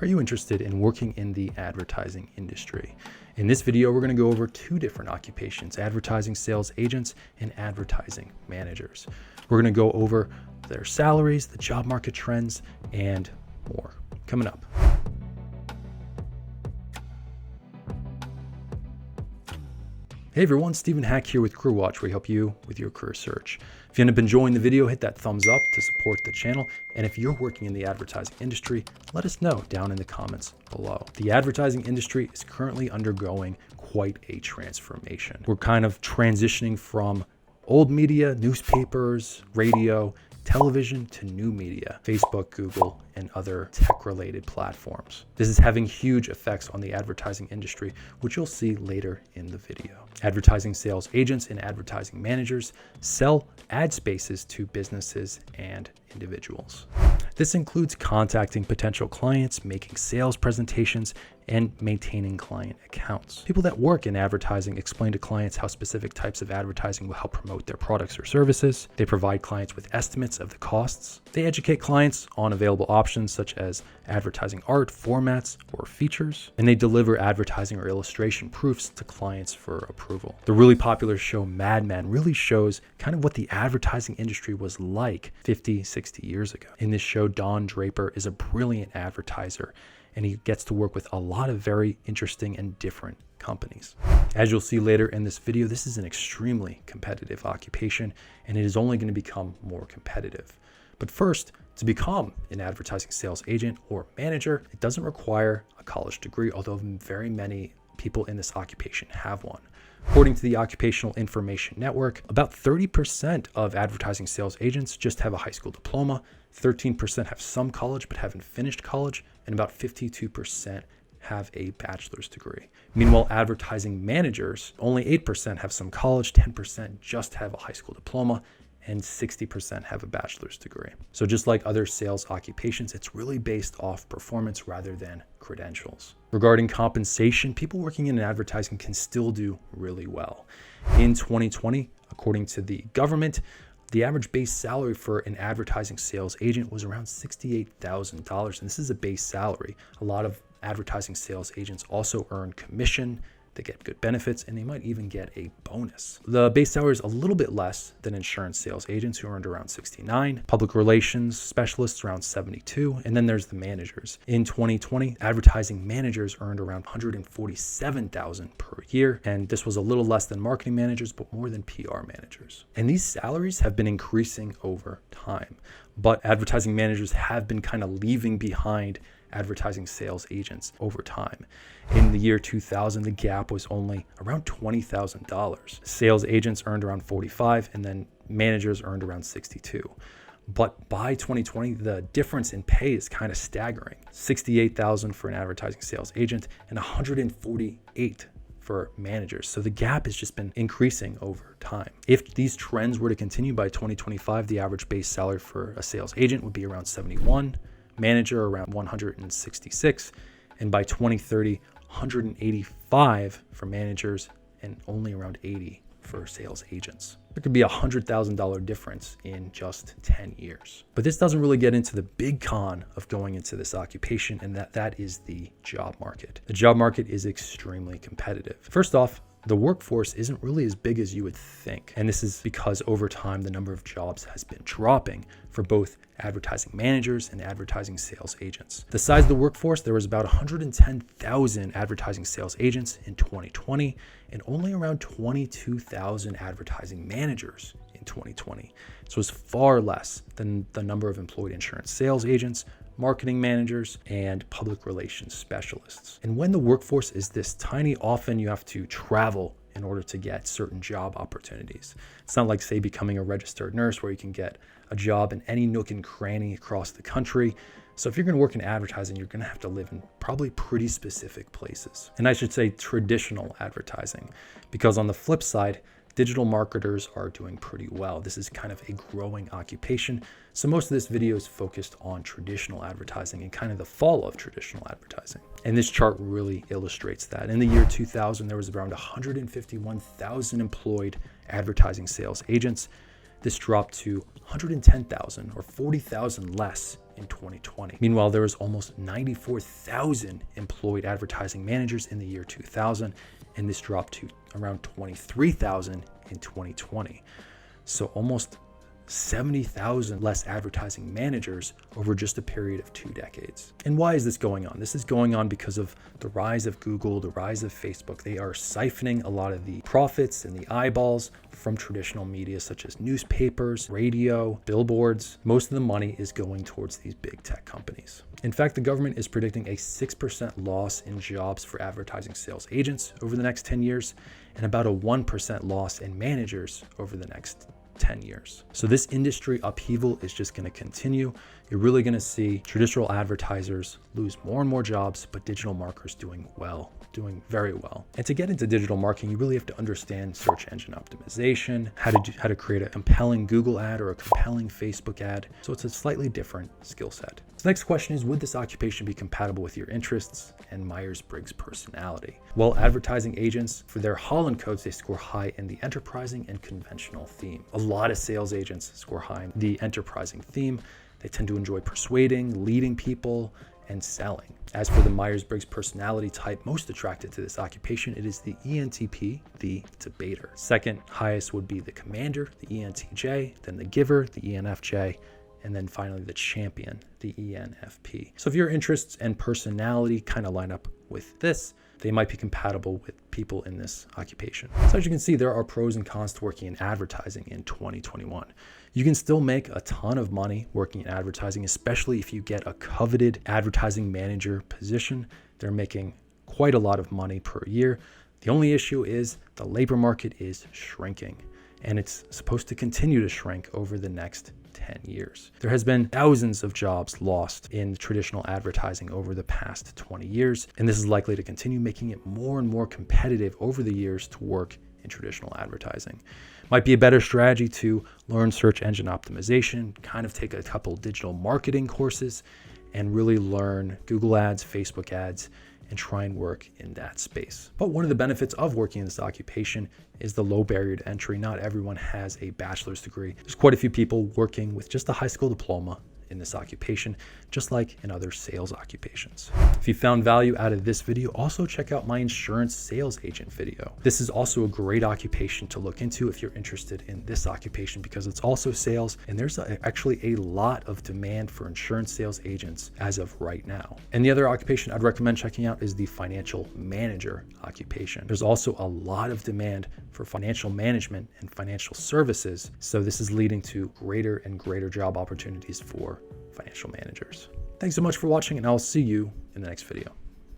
Are you interested in working in the advertising industry? In this video, we're going to go over two different occupations: advertising sales agents and advertising managers. We're going to go over their salaries, the job market trends, and more coming up. Hey everyone, Stephen Hack here with Career Watch, where we help you with your career search. If you haven't been enjoying the video, hit that thumbs up to support the channel. And if you're working in the advertising industry, let us know down in the comments below. The advertising industry is currently undergoing quite a transformation. We're kind of transitioning from old media, newspapers, radio, television to new media, Facebook, Google, and other tech-related platforms. This is having huge effects on the advertising industry, which you'll see later in the video. Advertising sales agents and advertising managers sell ad spaces to businesses and individuals. This includes contacting potential clients, making sales presentations, and maintaining client accounts. People that work in advertising explain to clients how specific types of advertising will help promote their products or services. They provide clients with estimates of the costs. They educate clients on available options such as advertising art, formats, or features. And they deliver advertising or illustration proofs to clients for approval. The really popular show Mad Men really shows kind of what the advertising industry was like 50, 60 years ago. In this show, Don Draper is a brilliant advertiser, and he gets to work with a lot of very interesting and different companies. As you'll see later in this video, this is an extremely competitive occupation, and it is only going to become more competitive. But first, to become an advertising sales agent or manager, it doesn't require a college degree, although very many people in this occupation have one. According to the Occupational Information Network, about 30% of advertising sales agents just have a high school diploma, 13% have some college but haven't finished college, and about 52% have a bachelor's degree. Meanwhile, advertising managers, only 8% have some college, 10% just have a high school diploma, and 60% have a bachelor's degree. So just like other sales occupations, it's really based off performance rather than credentials. Regarding compensation, people working in advertising can still do really well. In 2020, according to the government, the average base salary for an advertising sales agent was around $68,000, and this is a base salary. A lot of advertising sales agents also earn commission. They get good benefits, and they might even get a bonus. The base salary is a little bit less than insurance sales agents, who earned around $69, public relations specialists around $72, and then there's the managers. In 2020, advertising managers earned around $147,000 per year, and this was a little less than marketing managers, but more than PR managers. And these salaries have been increasing over time, but advertising managers have been kind of leaving behind advertising sales agents over time. In the year 2000, the gap was only around $20,000. Sales agents earned around $45,000, and then managers earned around $62,000. But by 2020, the difference in pay is kind of staggering. $68,000 for an advertising sales agent and $148,000 for managers. So the gap has just been increasing over time. If these trends were to continue by 2025, the average base salary for a sales agent would be around $71,000, manager around $166,000, and by 2030, $185,000 for managers and only around $80,000 for sales agents. There could be a $100,000 difference in just 10 years. But this doesn't really get into the big con of going into this occupation, and that is the job market. The job market is extremely competitive. First off, the workforce isn't really as big as you would think. And this is because over time, the number of jobs has been dropping for both advertising managers and advertising sales agents. The size of the workforce, there was about 110,000 advertising sales agents in 2020 and only around 22,000 advertising managers in 2020. So it's far less than the number of employed insurance sales agents, marketing managers, and public relations specialists. And when the workforce is this tiny, often you have to travel in order to get certain job opportunities. It's not like, say, becoming a registered nurse where you can get a job in any nook and cranny across the country. So if you're going to work in advertising, you're going to have to live in probably pretty specific places. And I should say traditional advertising, because on the flip side, digital marketers are doing pretty well. This is kind of a growing occupation. So most of this video is focused on traditional advertising and kind of the fall of traditional advertising. And this chart really illustrates that. In the year 2000, there was around 151,000 employed advertising sales agents. This dropped to 110,000 or 40,000 less in 2020. Meanwhile, there was almost 94,000 employed advertising managers in the year 2000, and this dropped to around 23,000 in 2020. So almost 70,000 less advertising managers over just a period of 2 decades. And why is this going on? This is going on because of the rise of Google, the rise of Facebook. They are siphoning a lot of the profits and the eyeballs from traditional media such as newspapers, radio, billboards. Most of the money is going towards these big tech companies. In fact, the government is predicting a 6% loss in jobs for advertising sales agents over the next 10 years and about a 1% loss in managers over the next 10 years. So this industry upheaval is just going to continue. You're really going to see traditional advertisers lose more and more jobs, but digital marketers doing very well. And to get into digital marketing, you really have to understand search engine optimization, how to create a compelling Google ad or a compelling Facebook ad. So it's a slightly different skill set. So the next question is, would this occupation be compatible with your interests and Myers-Briggs personality? Well, advertising agents, for their Holland codes, they score high in the enterprising and conventional theme. A lot of sales agents score high in the enterprising theme. They tend to enjoy persuading, leading people, and selling. As for the Myers-Briggs personality type most attracted to this occupation, it is the ENTP, the debater. Second highest would be the commander, the ENTJ, then the giver, the ENFJ, and then finally the champion, the ENFP. So if your interests and personality kind of line up with this, they might be compatible with people in this occupation. So as you can see, there are pros and cons to working in advertising in 2021. You can still make a ton of money working in advertising, especially if you get a coveted advertising manager position. They're making quite a lot of money per year. The only issue is the labor market is shrinking, and it's supposed to continue to shrink over the next 10 years. There has been thousands of jobs lost in traditional advertising over the past 20 years, and this is likely to continue, making it more and more competitive over the years to work in traditional advertising. Might be a better strategy to learn search engine optimization, kind of take a couple digital marketing courses, and really learn Google ads, Facebook ads, and try and work in that space. But one of the benefits of working in this occupation is the low barrier to entry. Not everyone has a bachelor's degree. There's quite a few people working with just a high school diploma in this occupation, just like in other sales occupations. If you found value out of this video, also check out my insurance sales agent video. This is also a great occupation to look into if you're interested in this occupation, because it's also sales, and there's actually a lot of demand for insurance sales agents as of right now. And the other occupation I'd recommend checking out is the financial manager occupation. There's also a lot of demand for financial management and financial services, so this is leading to greater and greater job opportunities for financial managers. Thanks so much for watching, and I'll see you in the next video.